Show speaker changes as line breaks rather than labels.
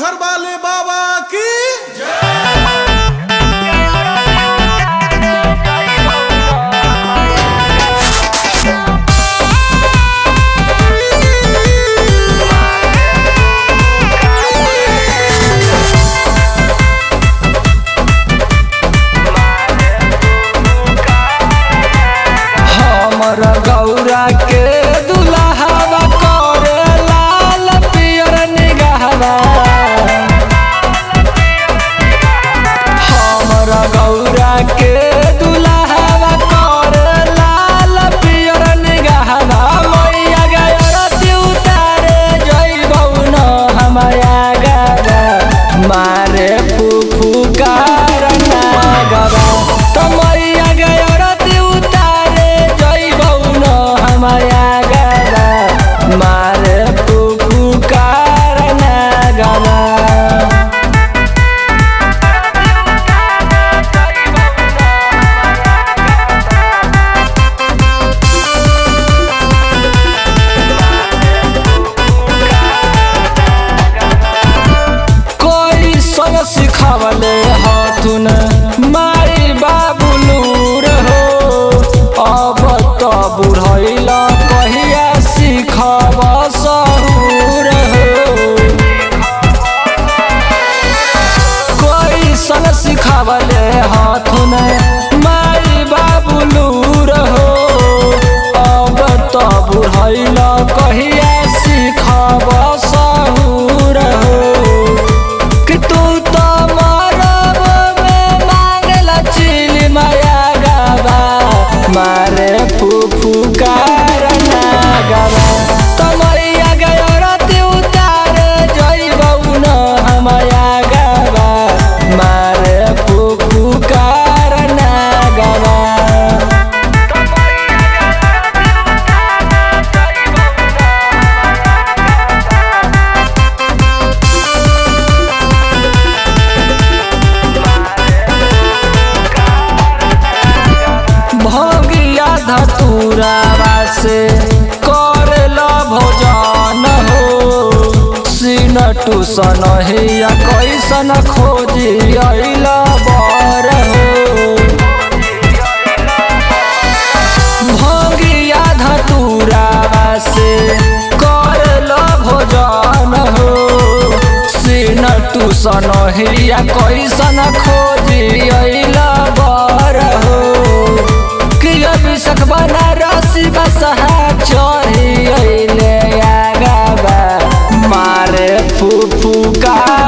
देवघर वाले बाबा की
गौरा के दुल्हवा करे लाल पियर निगहवा। हमरा गौरा के दुल्हवा करे लाल पियर निगहवा। मैया गयरती उतारे जइबौ न हमाया गवा मारे फुफुकार नागवा। तो मैया गयरती उतारे जइबौ न हमाया गवा मारे फुफुकार नागवा। सिखावले हथुन माई बाबुलूर हो। अब तो बुढ़ैला कहिया सिखब सहूर हो। कोई सन सिखावले हथुन माई बाबुलूर हो। अब तो बुढ़ैला कहिया सिखब सहूर हो। मारे फुफुकार नागवा। तो मैया गयरती उतारे जइबौ न हमाया गवा मारे फुफुकार नागवा। धतुरावा से करेला भोजन हो। सिनटू सनहिया कैसन खोजी अइला बर हो। भंगिया धतुरावा से करेला भोजन हो। सिनटू सनहिया कैसन खोजी अइला बर हो। अभिषेक बनारसी बसहा चढ़ी अइले आगवा मारे फुफुकार।